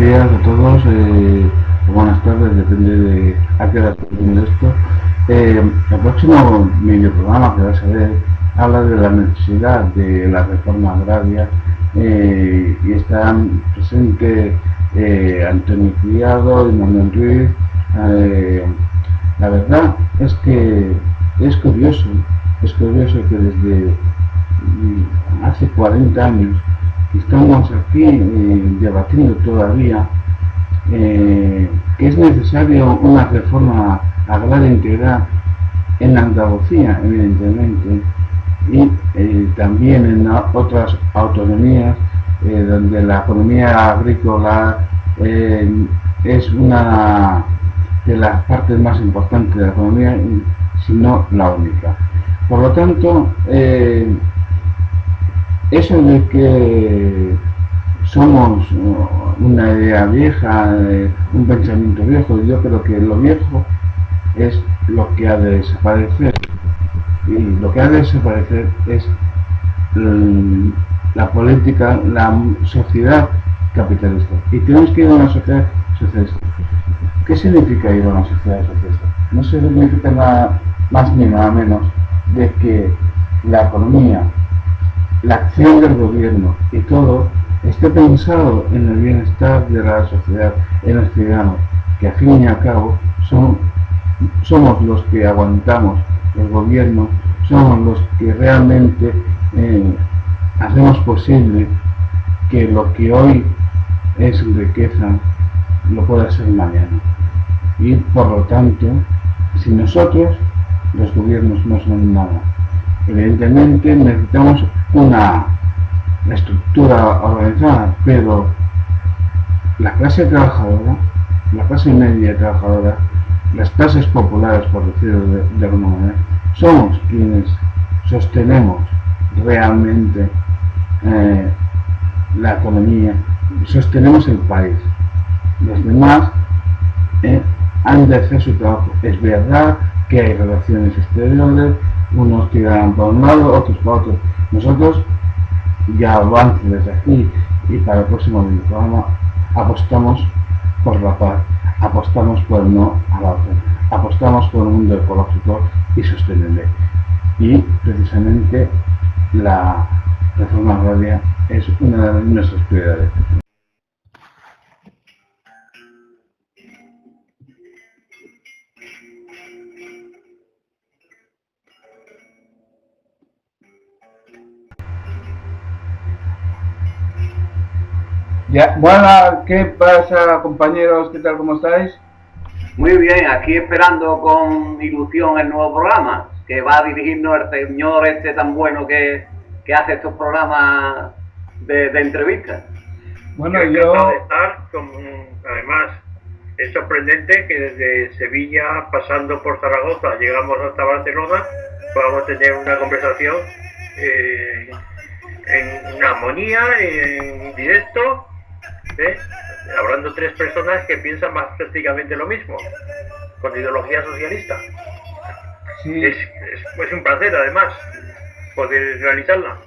días a todos, buenas tardes, depende de a qué hora esté viendo esto. El próximo videoprograma que vas a ver habla de la necesidad de la reforma agraria y están presentes Antonio Criado y Manuel Ruiz. La verdad es que es curioso que desde hace 40 años estamos aquí debatiendo todavía que es necesario una reforma agraria integral en Andalucía, evidentemente, y también en otras autonomías donde la economía agrícola es una de las partes más importantes de la economía, si no la única. Por lo tanto, eso de que somos una idea vieja, un pensamiento viejo, yo creo que lo viejo es lo que ha de desaparecer, y lo que ha de desaparecer es la política, la sociedad capitalista, y tenemos que ir a una sociedad socialista. ¿Qué significa ir a una sociedad socialista? No significa nada más ni nada menos de que la economía, la acción del gobierno y todo esté pensado en el bienestar de la sociedad, en los ciudadanos, que al fin y al cabo somos los que aguantamos el gobierno, somos los que realmente hacemos posible que lo que hoy es riqueza lo pueda ser mañana. Y por lo tanto, sin nosotros, los gobiernos no son nada. Evidentemente necesitamos una estructura organizada, pero la clase trabajadora, la clase media trabajadora, las clases populares, por decirlo de alguna manera, somos quienes sostenemos realmente la economía, sostenemos el país. Los demás han de hacer su trabajo. Es verdad que hay relaciones exteriores, unos tiran para un lado, otros para otro. Nosotros, ya avance desde aquí y para el próximo programa, apostamos por la paz, apostamos por el no a la otra, apostamos por un mundo ecológico y sostenible. Y precisamente la reforma agraria es una de nuestras prioridades. Ya, bueno, ¿qué pasa, compañeros? ¿Qué tal? ¿Cómo estáis? Muy bien, aquí esperando con ilusión el nuevo programa que va a dirigirnos el señor este tan bueno que hace estos programas de entrevistas. Bueno, yo... Además, es sorprendente que desde Sevilla, pasando por Zaragoza, llegamos hasta Barcelona, podamos tener una conversación en armonía, en directo, hablando tres personas que piensan más prácticamente lo mismo, con ideología socialista. Sí. Es un placer, además, poder realizarla.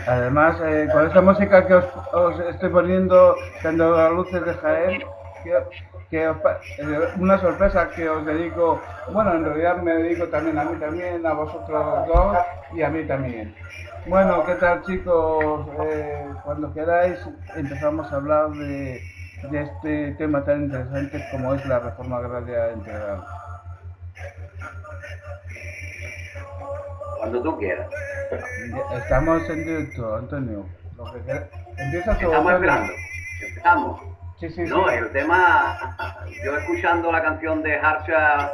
Además, con esta música que os estoy poniendo, Cantando las luces de Jaén, una sorpresa que os dedico, bueno, en realidad me dedico también a mí también, a vosotros dos y a mí también. Bueno, ¿qué tal, chicos? Cuando queráis empezamos a hablar de este tema tan interesante como es la reforma agraria integral. Cuando tú quieras. Estamos en directo, Antonio. Empieza todo. Estamos esperando. Empezamos. Sí. No, el tema, yo escuchando la canción de Harsha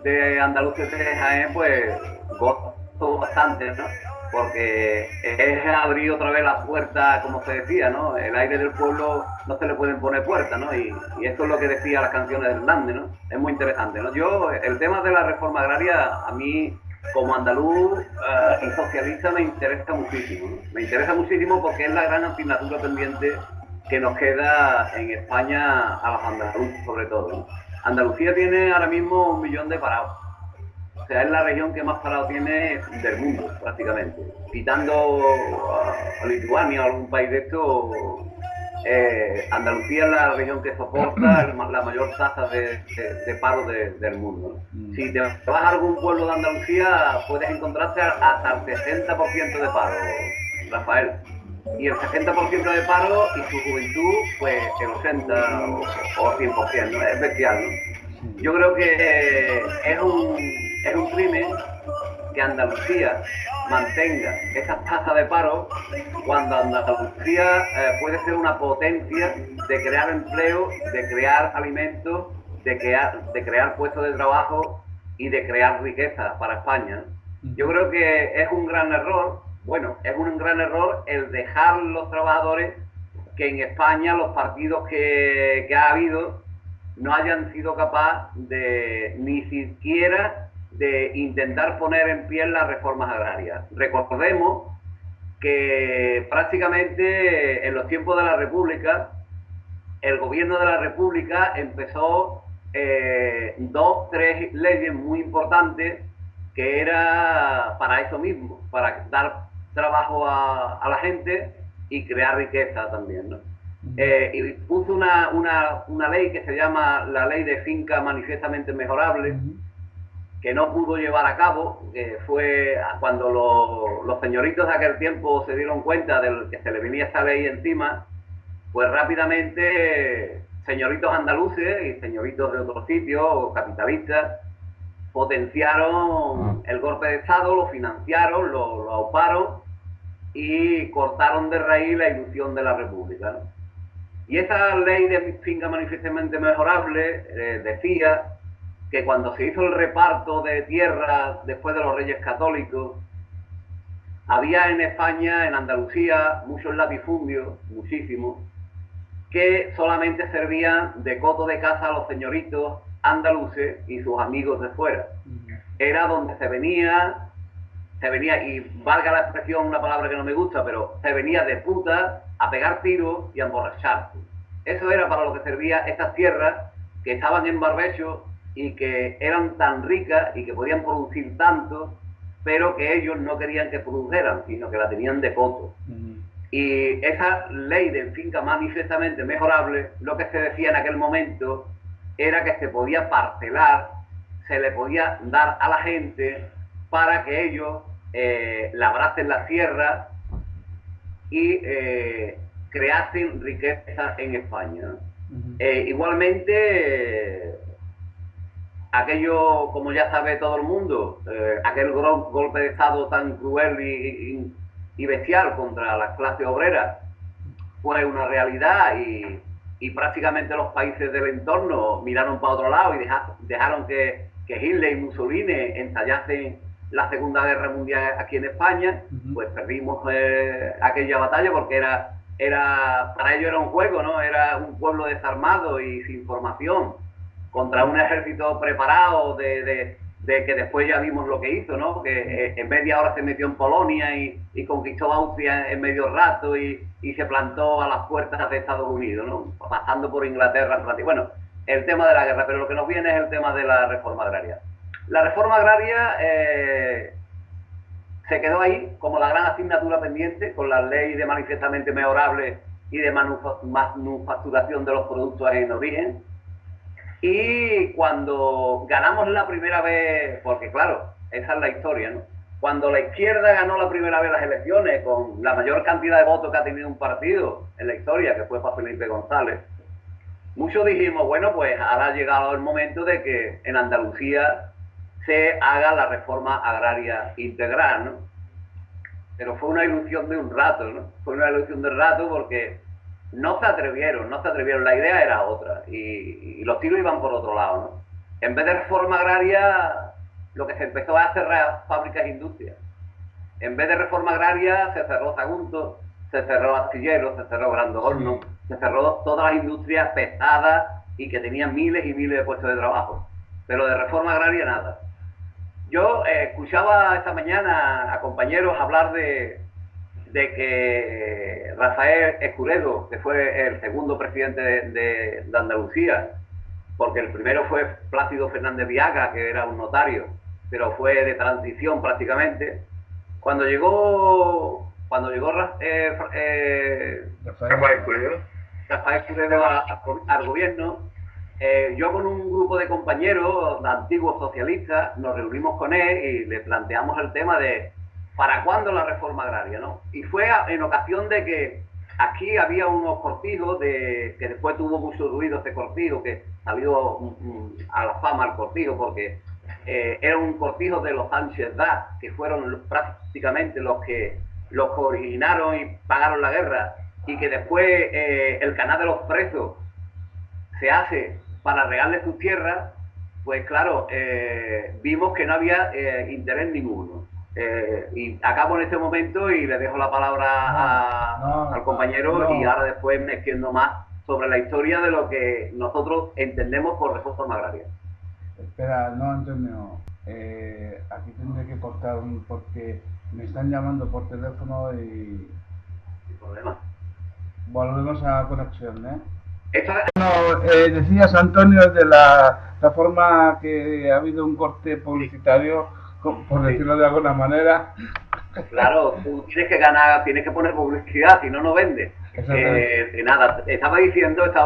de Andaluces de Jaén, pues gozo bastante, ¿no? Porque es abrir otra vez la puerta, como se decía, ¿no? El aire del pueblo no se le pueden poner puertas, ¿no? Y esto es lo que decía las canciones de Hernández, ¿no? Es muy interesante, ¿no? El tema de la reforma agraria, a mí, como andaluz y socialista, me interesa muchísimo, ¿no? Me interesa muchísimo porque es la gran asignatura pendiente que nos queda en España a los andaluces, sobre todo, ¿no? Andalucía tiene ahora mismo 1 millón de parados. O sea, es la región que más parados tiene del mundo, prácticamente. Quitando a Lituania o algún país de esto, Andalucía es la región que soporta la mayor tasa de paro del mundo, ¿no? Si te vas a algún pueblo de Andalucía, puedes encontrarte hasta el 60% de paro, Rafael. Y el 60% de paro y su juventud, pues el 80 o 100%, ¿no? Es bestial, ¿no? Yo creo que es un crimen que Andalucía mantenga esa tasa de paro cuando Andalucía puede ser una potencia de crear empleo, de crear alimentos, de crear puestos de trabajo y de crear riqueza para España. Yo creo que es un gran error, es un gran error el dejar los trabajadores que en España los partidos que ha habido no hayan sido capaces de ni siquiera de intentar poner en pie las reformas agrarias. Recordemos que prácticamente en los tiempos de la República, el gobierno de la República empezó 2-3 leyes muy importantes que era para eso mismo, para dar trabajo a la gente y crear riqueza también, ¿no? Y puso una ley que se llama la Ley de Finca Manifiestamente Mejorable, que no pudo llevar a cabo, que fue cuando los señoritos de aquel tiempo se dieron cuenta de que se le venía esta ley encima, pues rápidamente señoritos andaluces y señoritos de otros sitios, capitalistas, potenciaron el golpe de Estado, lo financiaron, lo auparon y cortaron de raíz la ilusión de la República, ¿no? Y esa ley de finca manifiestamente mejorable decía que cuando se hizo el reparto de tierras después de los Reyes Católicos, había en España, en Andalucía, muchos latifundios, muchísimos, que solamente servían de coto de caza a los señoritos andaluces y sus amigos de fuera. Era donde se venía, y valga la expresión, una palabra que no me gusta, pero se venía de puta a pegar tiros y a emborracharse. Eso era para lo que servían estas tierras que estaban en barbecho y que eran tan ricas y que podían producir tanto, pero que ellos no querían que produjeran, sino que la tenían de coto. Y esa ley de finca manifiestamente mejorable, lo que se decía en aquel momento era que se podía parcelar, se le podía dar a la gente para que ellos labrasen la tierra y creasen riqueza en España, ¿no? Igualmente, aquello, como ya sabe todo el mundo, aquel golpe de Estado tan cruel y bestial contra las clases obreras fue una realidad y prácticamente los países del entorno miraron para otro lado y dejaron que Hitler y Mussolini ensayasen la Segunda Guerra Mundial aquí en España. Pues perdimos aquella batalla porque para ellos era un juego, ¿no? Era un pueblo desarmado y sin formación contra un ejército preparado de que después ya vimos lo que hizo, ¿no? Que en media hora se metió en Polonia y conquistó Austria en medio rato y se plantó a las puertas de Estados Unidos, ¿no? Pasando por Inglaterra. Bueno, el tema de la guerra, pero lo que nos viene es el tema de la reforma agraria. La reforma agraria se quedó ahí como la gran asignatura pendiente con la ley de manifiestamente mejorable y de manufacturación de los productos en origen. Y cuando ganamos la primera vez, porque claro, esa es la historia, ¿no? Cuando la izquierda ganó la primera vez las elecciones con la mayor cantidad de votos que ha tenido un partido en la historia, que fue para Felipe González, muchos dijimos, bueno, pues ahora ha llegado el momento de que en Andalucía se haga la reforma agraria integral, ¿no? Pero fue una ilusión de un rato, ¿no? Fue una ilusión de un rato porque no se atrevieron, la idea era otra y los tiros iban por otro lado, ¿no? En vez de reforma agraria, lo que se empezó a cerrar fábricas e industrias. En vez de reforma agraria, se cerró Sagunto, se cerró Astilleros, se cerró Grandes Hornos, se cerró todas las industrias pesadas y que tenían miles y miles de puestos de trabajo. Pero de reforma agraria, nada. Yo escuchaba esta mañana a compañeros hablar de que Rafael Escuredo, que fue el segundo presidente de Andalucía, porque el primero fue Plácido Fernández Viaga, que era un notario, pero fue de transición prácticamente. Cuando llegó Rafael Rafael Curedo al gobierno, yo con un grupo de compañeros antiguos socialistas nos reunimos con él y le planteamos el tema de ¿para cuándo la reforma agraria? ¿No? Y fue en ocasión de que aquí había unos cortijos, que después tuvo mucho ruido este cortijo, que salió a la fama el cortijo, porque era un cortijo de los Sánchez Daz, que fueron prácticamente los que originaron y pagaron la guerra, y que después el canal de los presos se hace para regarle sus tierras, pues claro, vimos que no había interés ninguno. Y acabo en este momento y le dejo la palabra al compañero y ahora después me extiendo más sobre la historia de lo que nosotros entendemos por reforma agraria. Espera, no, Antonio, aquí tendré que cortar porque me están llamando por teléfono y... Sin problema. Volvemos a la conexión, ¿eh? Decías, Antonio, de la forma que ha habido un corte publicitario, por decirlo de alguna manera. Claro, tú tienes que ganar, tienes que poner publicidad, si no, no vendes. Nada, estaba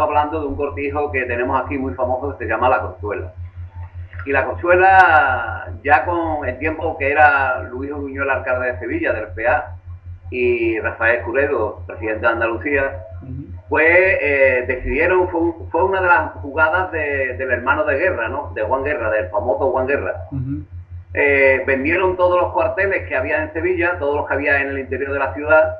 hablando de un cortijo que tenemos aquí muy famoso que se llama La Corchuela. Y La Corchuela, ya con el tiempo que era Luis Buñuel, el alcalde de Sevilla, del PA, y Rafael Curedo, presidente de Andalucía, pues decidieron, fue una de las jugadas del hermano de Guerra, ¿no? De Juan Guerra, del famoso Juan Guerra. Vendieron todos los cuarteles que había en Sevilla, todos los que había en el interior de la ciudad,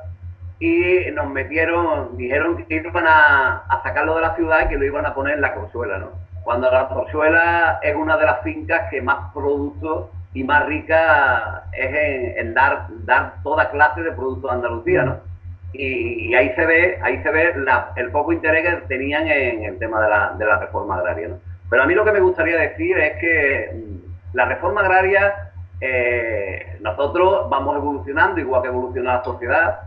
y nos metieron, dijeron que iban a sacarlo de la ciudad y que lo iban a poner en La Corchuela, ¿no? Cuando La Corchuela es una de las fincas que más productos y más rica es en dar toda clase de productos de Andalucía, ¿no? Y ahí se ve el poco interés que tenían en el tema de la reforma agraria, ¿no? Pero a mí lo que me gustaría decir es que la reforma agraria, nosotros vamos evolucionando igual que evoluciona la sociedad,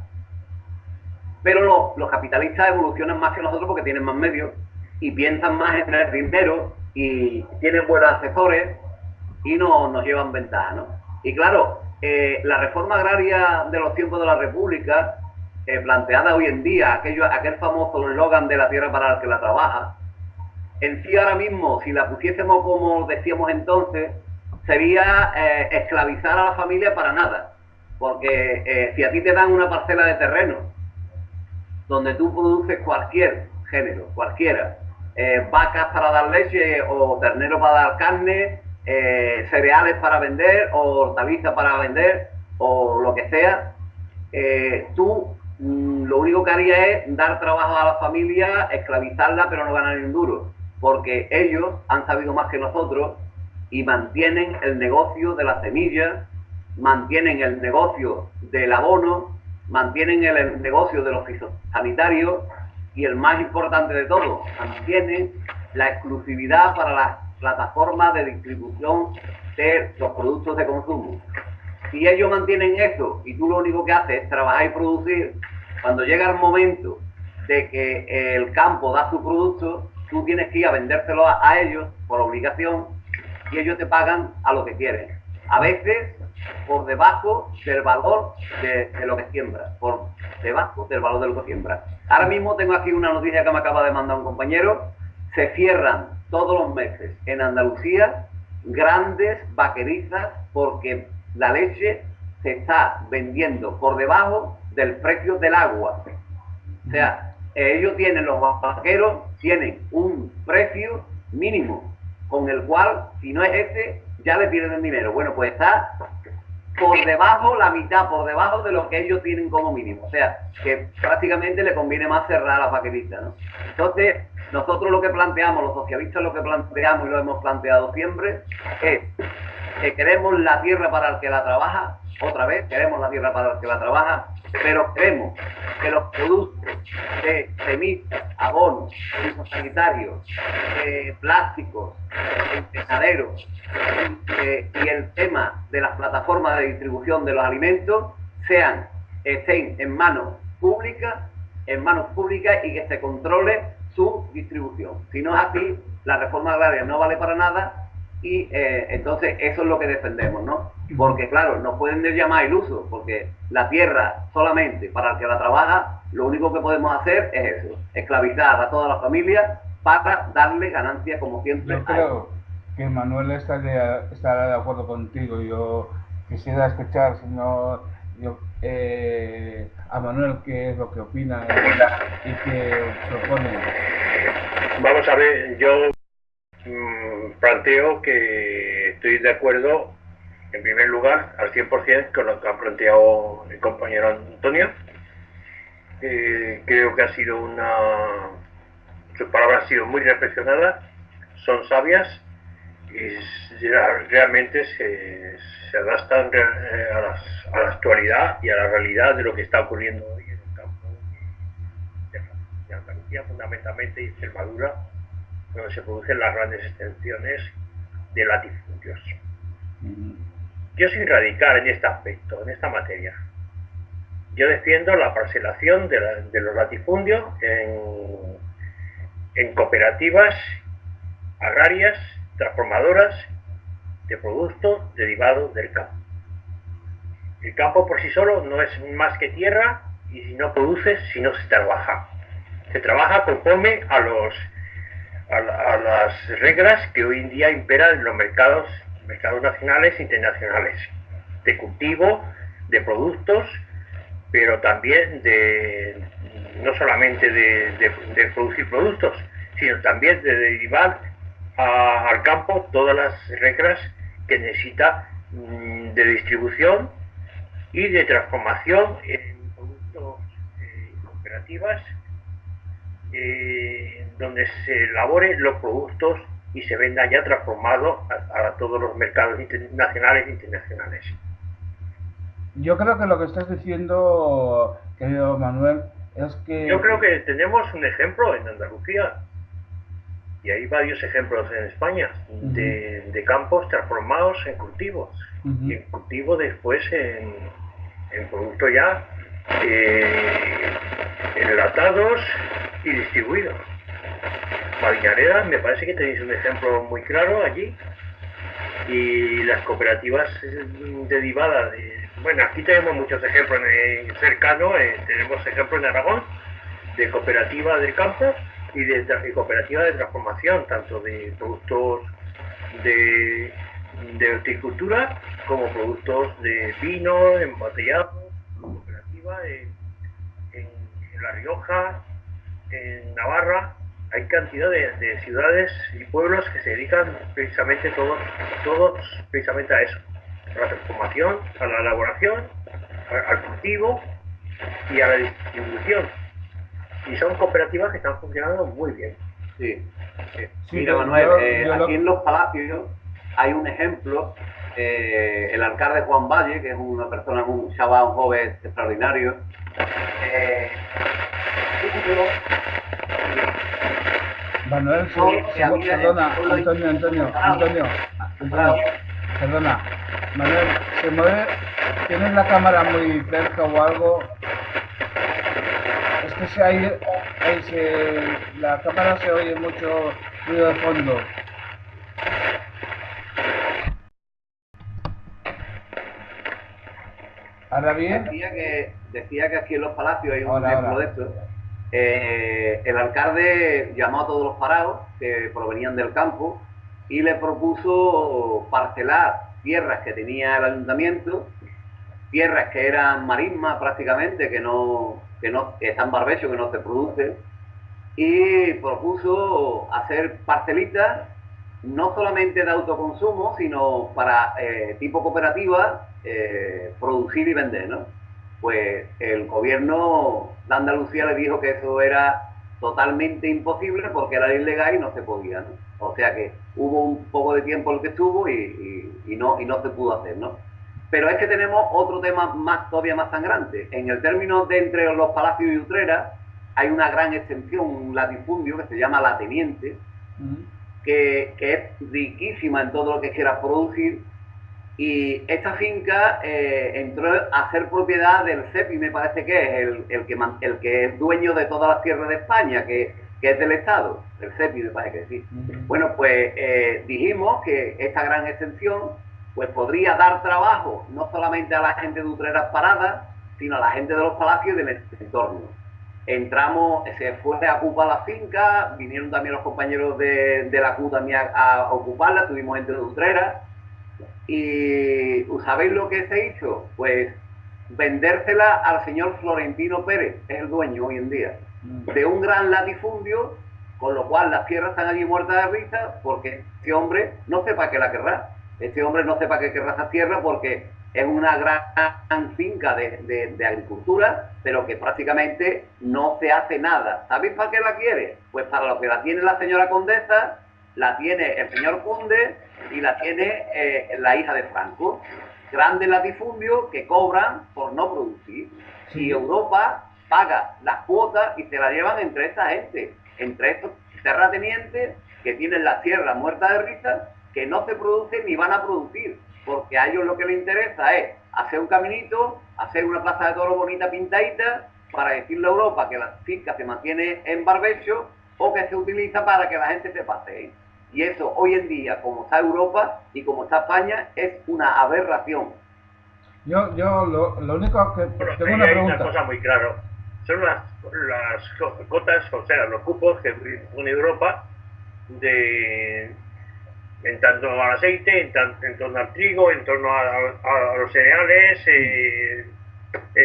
pero los capitalistas evolucionan más que nosotros porque tienen más medios y piensan más en el dinero y tienen buenos asesores y nos llevan ventaja, ¿no? Y claro, la reforma agraria de los tiempos de la República, planteada hoy en día, aquel famoso eslogan de la tierra para el que la trabaja, en sí ahora mismo, si la pusiésemos como decíamos entonces, sería esclavizar a la familia para nada. Porque si a ti te dan una parcela de terreno donde tú produces cualquier género, cualquiera, vacas para dar leche o ternero para dar carne, cereales para vender o hortalizas para vender o lo que sea, tú lo único que haría es dar trabajo a la familia, esclavizarla, pero no ganar ni un duro, porque ellos han sabido más que nosotros y mantienen el negocio de la semilla, mantienen el negocio del abono, mantienen el negocio de los fitosanitarios y el más importante de todo, mantienen la exclusividad para las plataformas de distribución de los productos de consumo. Si ellos mantienen eso y tú lo único que haces es trabajar y producir, cuando llega el momento de que el campo da su producto, tú tienes que ir a vendérselo a ellos por obligación y ellos te pagan a lo que quieren. A veces por debajo del valor de lo que siembra, por debajo del valor de lo que siembra. Ahora mismo tengo aquí una noticia que me acaba de mandar un compañero. Se cierran todos los meses en Andalucía grandes vaquerizas porque la leche se está vendiendo por debajo del precio del agua. O sea, ellos tienen, los vaqueros tienen un precio mínimo con el cual, si no es ese, ya le pierden dinero. Bueno, pues está por debajo, la mitad por debajo de lo que ellos tienen como mínimo. O sea, que prácticamente le conviene más cerrar a las vaqueristas, ¿no? Entonces, nosotros lo que planteamos, los socialistas lo que planteamos y lo hemos planteado siempre, es que queremos la tierra para el que la trabaja, otra vez, queremos la tierra para el que la trabaja, pero queremos que los productos de semillas, abonos, sanitarios, plásticos, empezaderos y el tema de las plataformas de distribución de los alimentos estén en manos públicas y que se controle su distribución. Si no es así, la reforma agraria no vale para nada y entonces eso es lo que defendemos, ¿no? Porque claro, nos pueden llamar ilusos, porque la tierra solamente para el que la trabaja, lo único que podemos hacer es eso, esclavizar a toda la familia para darle ganancia como siempre. Yo creo que Manuel estará de acuerdo contigo. Yo quisiera escuchar, si no, a Manuel qué es lo que opina y qué propone. Vamos a ver, yo planteo que estoy de acuerdo, en primer lugar, al 100% con lo que ha planteado el compañero Antonio. Creo que ha sido sus palabras han sido muy reflexionadas, son sabias y realmente se adaptan a la actualidad y a la realidad de lo que está ocurriendo hoy en el campo de Andalucía, fundamentalmente, y Extremadura, donde se producen las grandes extensiones de latifundios. Yo soy radical en este aspecto, en esta materia. Yo defiendo la parcelación de los latifundios en cooperativas agrarias, transformadoras de productos derivados del campo. El campo por sí solo no es más que tierra, y si no produce, si no se trabaja. Se trabaja conforme a las reglas que hoy en día imperan en los mercados nacionales e internacionales, de cultivo, de productos, pero también no solamente de producir productos, sino también de derivar al campo todas las reglas que necesita de distribución y de transformación en productos cooperativas, donde se elaboren los productos y se vendan ya transformados a todos los mercados nacionales e internacionales. Yo creo que lo que estás diciendo, querido Manuel, es que... Yo creo que tenemos un ejemplo en Andalucía, y hay varios ejemplos en España, de campos transformados en cultivos, y en cultivos después en productos ya enlatados y distribuidos. Marinareda, me parece que tenéis un ejemplo muy claro allí, y las cooperativas derivadas bueno, aquí tenemos muchos ejemplos cercanos, tenemos ejemplos en Aragón de cooperativas del campo y cooperativas de transformación, tanto de productos de horticultura como productos de vino, embotellados, cooperativas en La Rioja, en Navarra. Hay cantidad de ciudades y pueblos que se dedican precisamente todos precisamente a eso, a la transformación, a la elaboración, al cultivo y a la distribución. Y son cooperativas que están funcionando muy bien. Sí. Mira, Manuel, aquí en Los Palacios hay un ejemplo, el alcalde Juan Valle, que es una persona, un chaval, un joven extraordinario. Manuel, perdona, Antonio, perdona. Manuel, ¿se mueve? ¿Tienes la cámara muy cerca o algo? Es que la cámara se oye mucho ruido de fondo. ¿Ahora bien? Decía que aquí en Los Palacios hay un ejemplo de esto. El alcalde llamó a todos los parados que provenían del campo y le propuso parcelar tierras que tenía el ayuntamiento, tierras que eran marismas prácticamente, que están barbecho, que no se producen, y propuso hacer parcelitas no solamente de autoconsumo, sino para tipo cooperativa, producir y vender, ¿no? Pues el gobierno de Andalucía le dijo que eso era totalmente imposible porque era ilegal y no se podía, ¿no? O sea que hubo un poco de tiempo en el que estuvo y no se pudo hacer, ¿no? Pero es que tenemos otro tema todavía más sangrante. En el término de entre Los Palacios y Utrera hay una gran extensión, un latifundio que se llama La Teniente, que es riquísima en todo lo que quieras producir. Y esta finca entró a ser propiedad del CEPI, me parece que es el que es dueño de todas las tierras de España, que que es del Estado, el CEPI me parece que decir. Bueno, pues dijimos que esta gran extensión pues podría dar trabajo no solamente a la gente de Utreras Paradas, sino a la gente de los palacios y del entorno. Entramos, se fue a ocupar la finca, vinieron también los compañeros de la CU también a ocuparla, tuvimos gente de Utreras. Y ¿sabéis lo que se hizo? Pues vendérsela al señor Florentino Pérez, es el dueño hoy en día, de un gran latifundio, con lo cual las tierras están allí muertas de risa, porque este hombre no sé para qué la querrá. Este hombre no sé para qué querrá esa tierra, porque es una gran finca de agricultura, pero que prácticamente no se hace nada. ¿Sabéis para qué la quiere? Pues para lo que la tiene la señora condesa, la tiene el señor conde y la tiene la hija de Franco. Grandes latifundios que cobran por no producir. Y Europa paga las cuotas y se la llevan entre esta gente, entre estos terratenientes que tienen las tierras muertas de risa, que no se producen ni van a producir, porque a ellos lo que les interesa es hacer un caminito, hacer una plaza de toros bonita pintadita, para decirle a Europa que la finca se mantiene en barbecho o que se utiliza para que la gente se pasee. Y eso hoy en día, como está Europa y como está España, es una aberración. Yo lo único que Bueno, tengo una hay pregunta. una cosa muy clara. Son las cotas, o sea, los cupos que pone Europa en tanto al aceite, en torno al trigo, en torno a los cereales,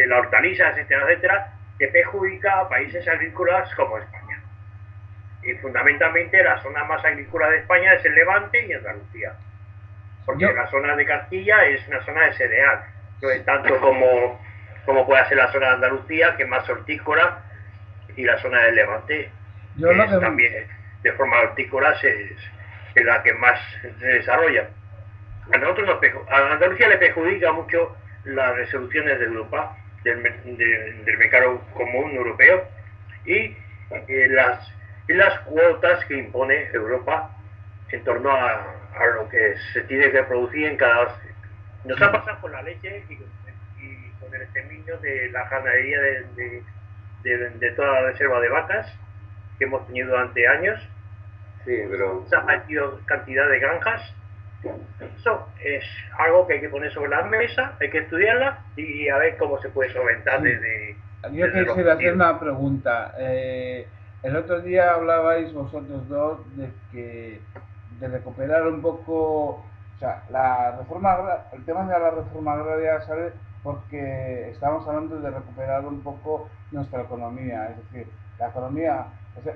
las hortalizas, etcétera, etcétera, que perjudica a países agrícolas como España. Y fundamentalmente la zona más agrícola de España es el Levante y Andalucía. Porque la zona de Castilla es una zona de cereal, no es tanto como puede ser la zona de Andalucía, que es más hortícola, y la zona del Levante, también de forma hortícola es la que más se desarrolla. A Andalucía le perjudica mucho las resoluciones de Europa, del mercado común europeo, y las cuotas que impone Europa en torno a lo que se tiene que producir en cada... Nos ha pasado con la leche y con el exterminio de la ganadería de toda la reserva de vacas que hemos tenido durante años. Sí, pero... Se ha metido cantidad de granjas. Eso es algo que hay que poner sobre la mesa, hay que estudiarla y a ver cómo se puede solventar desde... Yo quisiera hacer una pregunta. El otro día hablabais vosotros dos de recuperar un poco, o sea, el tema de la reforma agraria sale porque estamos hablando de recuperar un poco nuestra economía, es decir, la economía, o sea,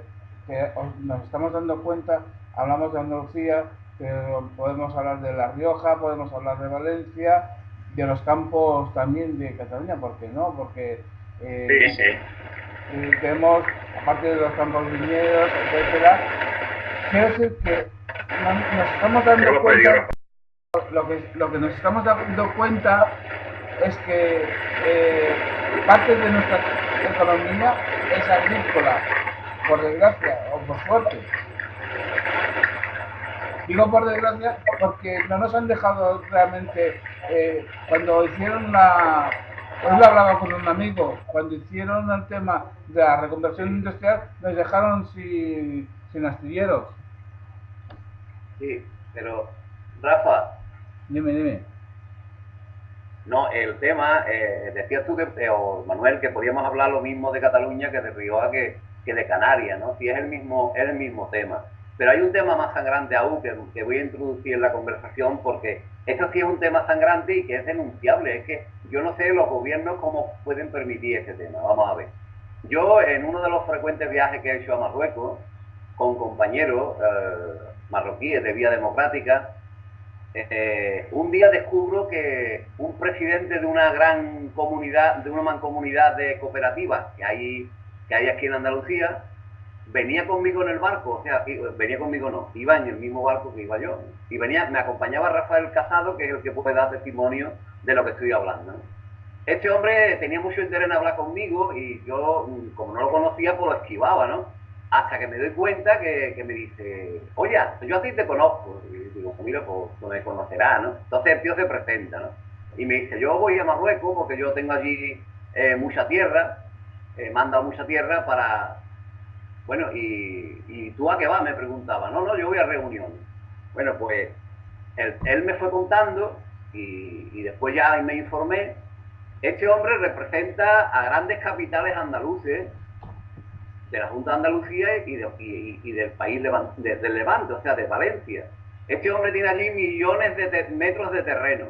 que nos estamos dando cuenta, hablamos de Andalucía, pero podemos hablar de La Rioja, podemos hablar de Valencia, de los campos también de Cataluña, ¿por qué no? Porque tenemos, aparte de los campos viñedos, etcétera, quiero decir que nos estamos dando cuenta, lo que nos estamos dando cuenta es que parte de nuestra economía es agrícola, por desgracia o por suerte. Digo por desgracia porque no nos han dejado realmente, cuando hicieron hoy lo hablaba con un amigo, cuando hicieron el tema de la reconversión industrial, nos dejaron sin astilleros. Sí, pero Rafa, Dime. no, el tema, decías tú o Manuel, que podíamos hablar lo mismo de Cataluña que de Rioja que de Canarias, ¿no? Si es el mismo tema. Pero hay un tema más sangrante aún que voy a introducir en la conversación, porque esto sí es un tema sangrante y que es denunciable. Es que yo no sé los gobiernos cómo pueden permitir este tema. Vamos a ver. Yo, en uno de los frecuentes viajes que he hecho a Marruecos, con compañeros marroquíes de Vía Democrática, un día descubro que un presidente de una gran comunidad, de una mancomunidad de cooperativas que hay aquí en Andalucía, venía conmigo en el barco, o sea, venía conmigo no, iba en el mismo barco que iba yo. Y me acompañaba Rafael Casado, que es el que puede dar testimonio de lo que estoy hablando. Este hombre tenía mucho interés en hablar conmigo y yo, como no lo conocía, pues lo esquivaba, ¿no? Hasta que me doy cuenta que me dice, oye, yo a ti te conozco. Y digo, mira, pues me conocerá, ¿no? Entonces el tío se presenta, ¿no? Y me dice, yo voy a Marruecos porque yo tengo allí mucha tierra, me han dado mucha tierra Bueno, ¿y tú a qué vas? Me preguntaba. No, no, yo voy a reuniones. Bueno, pues él me fue contando y después ya me informé. Este hombre representa a grandes capitales andaluces de la Junta de Andalucía y del país del Levante, o sea, de Valencia. Este hombre tiene allí millones de metros de terreno.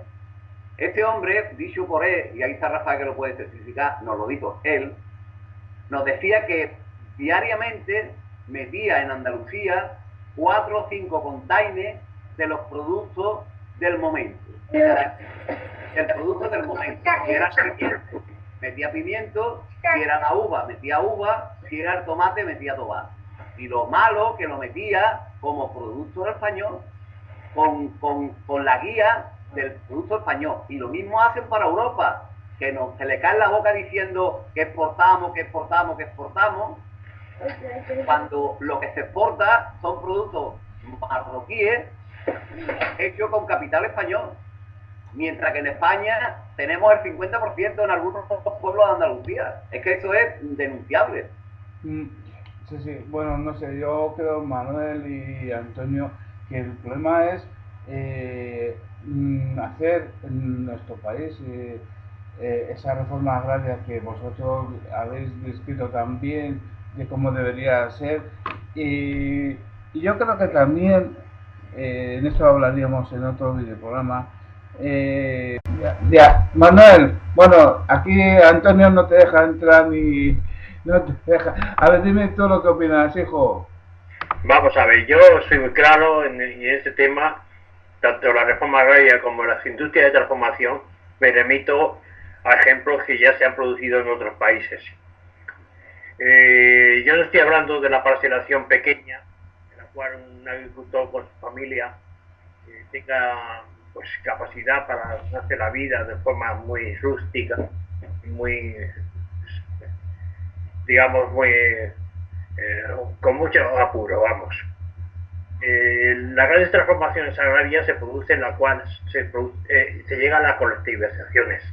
Este hombre, dicho por él, y ahí está Rafael que lo puede certificar, nos lo dijo él, nos decía que diariamente metía en Andalucía 4 o 5 containers de los productos del momento. O sea, el producto del momento. Si era el pimiento, metía pimiento, si era la uva, metía uva, si era el tomate, metía tomate. Y lo malo que lo metía como producto español con la guía del producto español. Y lo mismo hacen para Europa, que se le cae en la boca diciendo que exportamos, que exportamos, que exportamos, cuando lo que se exporta son productos marroquíes hechos con capital español. Mientras que en España tenemos el 50% en algunos pueblos de Andalucía. Es que eso es denunciable. Sí, sí. Bueno, no sé, yo creo, Manuel y Antonio, que el problema es hacer en nuestro país esa reforma agraria que vosotros habéis descrito también de cómo debería ser. Y yo creo que también, en esto hablaríamos en otro videoprograma. Manuel, bueno, aquí Antonio no te deja entrar ni... No te deja. A ver, dime tú lo que opinas, hijo. Vamos a ver, yo soy muy claro en este tema, tanto la reforma agraria como las industrias de transformación, me remito a ejemplos que ya se han producido en otros países. Yo no estoy hablando de la parcelación pequeña, en la cual un agricultor con su familia tenga pues capacidad para hacer la vida de forma muy rústica, muy, digamos, muy con mucho apuro, vamos. Las grandes transformaciones agrarias se producen en la cual se llega a las colectivizaciones.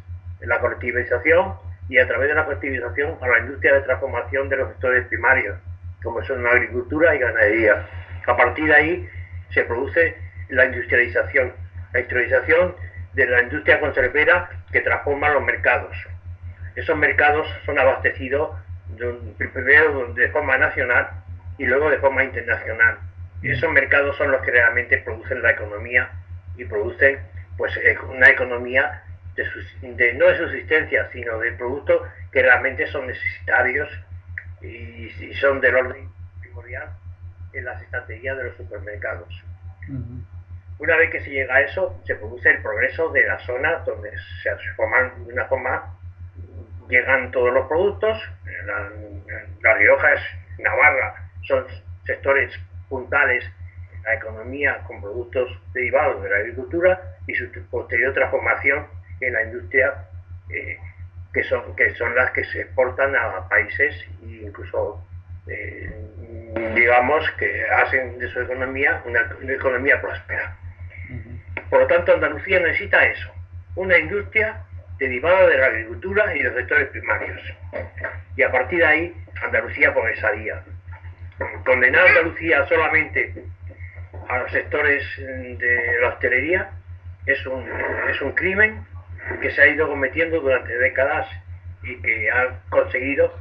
La colectivización y a través de la colectivización a la industria de transformación de los sectores primarios, como son la agricultura y ganadería. A partir de ahí se produce la industrialización de la industria conservera que transforma los mercados. Esos mercados son abastecidos primero de forma nacional y luego de forma internacional. Y esos mercados son los que realmente producen la economía y producen pues una economía no de subsistencia, sino de productos que realmente son necesarios y son del orden primordial en las estanterías de los supermercados. Una vez que se llega a eso, se produce el progreso de la zona donde se transforman de una forma, llegan todos los productos. La Rioja, Navarra, son sectores puntales en la economía con productos derivados de la agricultura y su posterior transformación en la industria que son las que se exportan a países e incluso digamos que hacen de su economía una economía próspera. Por lo tanto, Andalucía necesita eso, una industria derivada de la agricultura y de los sectores primarios. Y a partir de ahí, Andalucía progresaría. Condenar a Andalucía solamente a los sectores de la hostelería es un crimen que se ha ido cometiendo durante décadas y que ha conseguido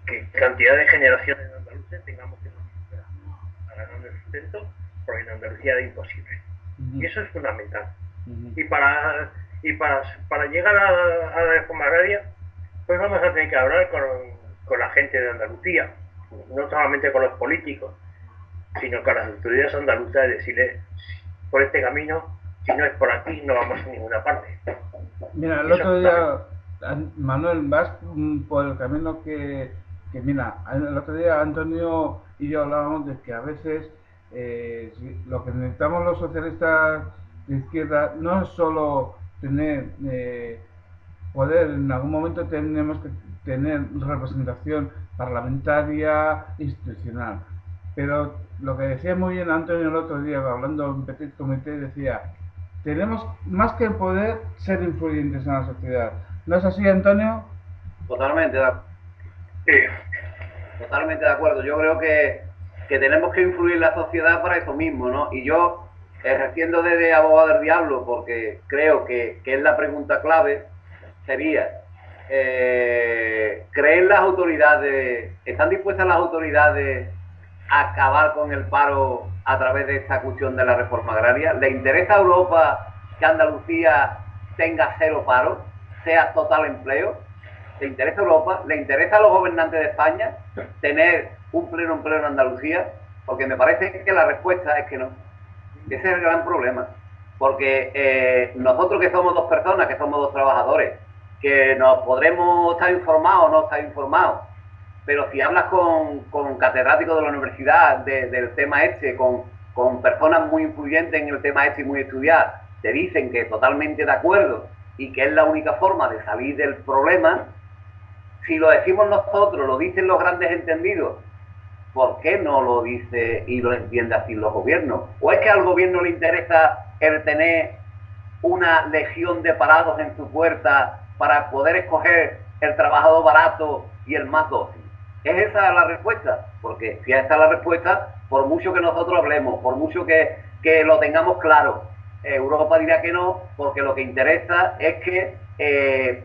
que cantidad de generaciones de andaluces tengamos que ganando el sustento, porque en Andalucía era imposible. Y eso es fundamental. Y para llegar a la reforma agraria, pues vamos a tener que hablar con la gente de Andalucía, no solamente con los políticos, sino con las autoridades andaluzas, y decirles, por este camino, si no es por aquí, no vamos a ninguna parte. Mira, el otro día, Manuel, vas por el camino que mira, el otro día Antonio y yo hablábamos de que a veces lo que necesitamos los socialistas de izquierda no es solo tener poder, en algún momento tenemos que tener representación parlamentaria, institucional. Pero lo que decía muy bien Antonio el otro día, hablando en petit comité, decía, tenemos más que poder ser influyentes en la sociedad. ¿No es así, Antonio? Totalmente. Sí. Totalmente de acuerdo. Yo creo que tenemos que influir en la sociedad para eso mismo, ¿no? Y yo, ejerciendo de abogado del diablo, porque creo que es la pregunta clave, sería, ¿creen las autoridades, están dispuestas las autoridades a acabar con el paro a través de esta cuestión de la reforma agraria? ¿Le interesa a Europa que Andalucía tenga cero paro, sea total empleo? ¿Le interesa a Europa? ¿Le interesa a los gobernantes de España tener un pleno empleo en Andalucía? Porque me parece que la respuesta es que no. Ese es el gran problema. Porque nosotros que somos dos personas, que somos dos trabajadores, que nos podremos estar informados o no estar informados, pero si hablas con catedráticos de la universidad del tema este, con personas muy influyentes en el tema este y muy estudiadas, te dicen que totalmente de acuerdo y que es la única forma de salir del problema. Si lo decimos nosotros, lo dicen los grandes entendidos, ¿por qué no lo dice y lo entiende así los gobiernos? ¿O es que al gobierno le interesa el tener una legión de parados en su puerta para poder escoger el trabajador barato y el más dócil? ¿Es esa la respuesta? Porque si esa es la respuesta, por mucho que nosotros hablemos, por mucho que lo tengamos claro, Europa dirá que no, porque lo que interesa es que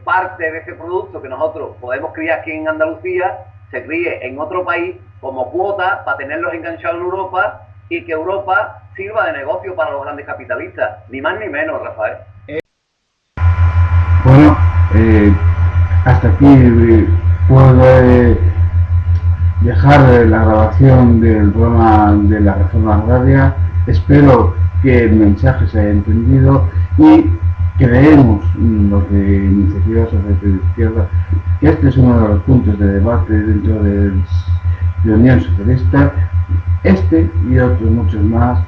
parte de ese producto que nosotros podemos criar aquí en Andalucía se críe en otro país como cuota para tenerlos enganchados en Europa y que Europa sirva de negocio para los grandes capitalistas, ni más ni menos, Rafael. Bueno, hasta aquí puedo dejar la grabación del programa de la reforma agraria. Espero que el mensaje se haya entendido y creemos los de Iniciativa Social de Izquierda que este es uno de los puntos de debate dentro de Unión Socialista, este y otros muchos más,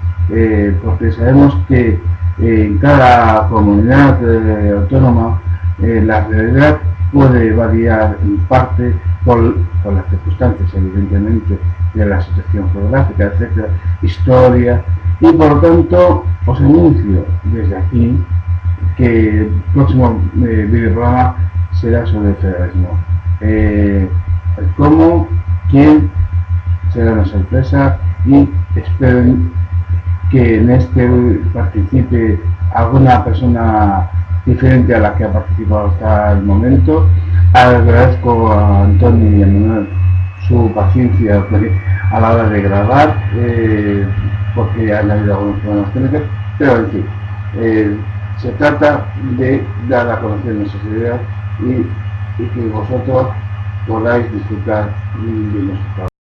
porque sabemos que en cada comunidad autónoma la realidad puede variar en parte por las circunstancias, evidentemente, de la situación geográfica, etcétera, historia, y por lo tanto os anuncio desde aquí que el próximo videoprograma será sobre el federalismo. El cómo, quién, será una sorpresa, y espero que en este participe alguna persona diferente a la que ha participado hasta el momento. Agradezco a Antonio y a Manuel su paciencia a la hora de grabar, porque han habido algunos problemas técnicos, pero en fin, se trata de dar a conocer nuestra sociedad y que vosotros podáis disfrutar de nuestro trabajo.